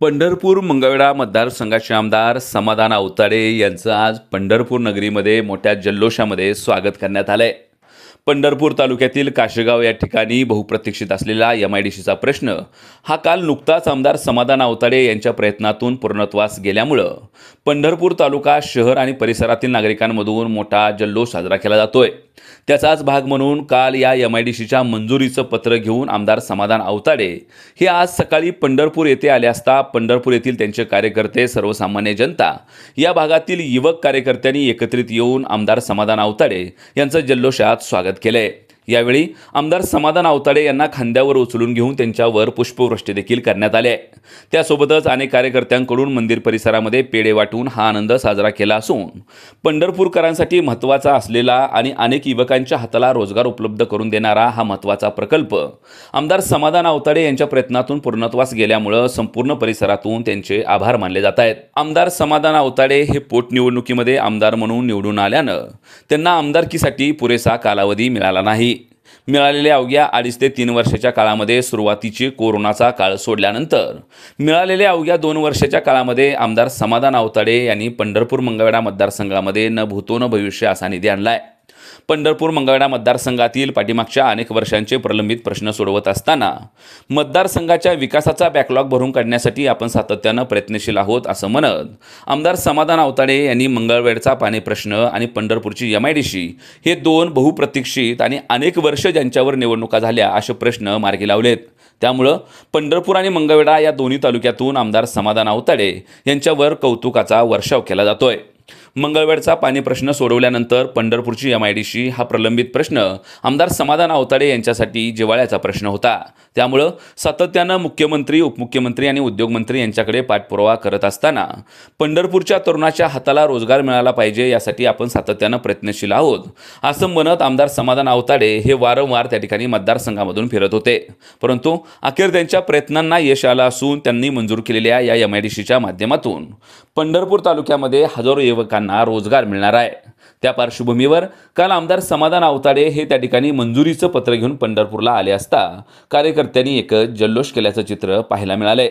पंढरपूर मंगळवेढा मतदारसंघाचे आमदार समाधान आवताडे यांचं आज पंढरपूर नगरीमध्ये मोठ्या जल्लोषामध्ये स्वागत करण्यात आलंय। पंढरपूर तालुक्यातील काशेगाव या ठिकाणी बहुप्रतीक्षित असलेला एमआयडीसीचा प्रश्न हा काल नुकताच आमदार समाधान आवताडे यांच्या प्रयत्नातून पूर्णत्वास गेल्यामुळं पंढरपूर तालुका शहर आणि परिसरातील नागरिकांमधून मोठा जल्लोष साजरा केला जातोय। त्याचाच भाग म्हणून काल या एमआयडीसीच्या मंजुरीचं पत्र घेऊन आमदार समाधान आवताडे हे आज सकाळी पंढरपूर येथे आले असता पंढरपूर येथील त्यांचे कार्यकर्ते, सर्वसामान्य जनता, या भागातील युवक कार्यकर्त्यांनी एकत्रित येऊन आमदार समाधान आवताडे यांचं जल्लोषात स्वागत केले। यावेळी आमदार समाधान आवताडे यांना खांद्यावर उचलून घेऊन त्यांच्यावर पुष्पवृष्टी देखील करण्यात आली। त्यासोबतच अनेक कार्यकर्त्यांकडून मंदिर परिसरामध्ये पेढे वाटून हा आनंद साजरा केला असून पंढरपूरकरांसाठी महत्त्वाचा असलेला आणि अनेक युवकांच्या हाताला रोजगार उपलब्ध करून देणारा हा महत्त्वाचा प्रकल्प आमदार समाधान आवताडे यांच्या प्रयत्नातून पूर्णत्वास गेल्यामुळे संपूर्ण परिसरातून त्यांचे आभार मानले जात आहेत। आमदार समाधान आवताडे हे पोटनिवडणुकीमध्ये आमदार म्हणून निवडून आल्यानं त्यांना आमदारकीसाठी पुरेसा कालावधी मिळाला नाही। मिळालेल्या अवघ्या 2.5 ते 3 वर्षाच्या काळामध्ये सुरुवातीची कोरोनाचा काळ सोडल्यानंतर मिळालेल्या अवघ्या 2 वर्षाच्या काळामध्ये आमदार समाधान आवताडे यांनी पंढरपूर मंगळवेढा मतदारसंघामध्ये न भूतो न भविष्य असा निधी आणलाय। पंढरपूर मंगळवेढा मतदारसंघातील पाठीमागच्या अनेक वर्षांचे प्रलंबित प्रश्न सोडवत असताना मतदारसंघाच्या विकासाचा बॅकलॉग भरून काढण्यासाठी आपण सातत्यानं प्रयत्नशील आहोत असं म्हणत आमदार समाधान आवताडे यांनी मंगळवेढचा पाणी प्रश्न आणि पंढरपूरची एमआयडीसी हे 2 बहुप्रतीक्षित आणि अनेक वर्ष ज्यांच्यावर निवडणुका झाल्या असे प्रश्न मार्गी लावलेत। त्यामुळं पंढरपूर आणि मंगळवेढा या दोन्ही तालुक्यातून आमदार समाधान आवताडे यांच्यावर कौतुकाचा वर्षाव केला जातोय। मंगळवेढचा पाणी प्रश्न सोडवल्यानंतर पंढरपूरची एमआयडीसी हा प्रलंबित प्रश्न आमदार समाधान आवताडे यांच्यासाठी जिव्हाळ्याचा प्रश्न होता। त्यामुळं सातत्यानं मुख्यमंत्री, उपमुख्यमंत्री आणि उद्योगमंत्री यांच्याकडे पाठपुरावा करत असताना पंढरपूरच्या तरुणाच्या हाताला रोजगार मिळाला पाहिजे यासाठी आपण सातत्यानं प्रयत्नशील आहोत असं म्हणत आमदार समाधान आवताडे हे वारंवार त्या ठिकाणी मतदारसंघामधून फिरत होते। परंतु अखेर त्यांच्या प्रयत्नांना यश आलं असून त्यांनी मंजूर केलेल्या या एमआयडीसीच्या माध्यमातून पंढरपूर तालुक्यामध्ये हजारो युवकांना रोजगार मिळणार आहे। त्या पार्श्वभूमीवर काल आमदार समाधान आवताडे हे त्या ठिकाणी मंजुरीचं पत्र घेऊन पंढरपूरला आले असता कार्यकर्त्यांनी एकच जल्लोष केल्याचं चित्र पाहायला मिळाले।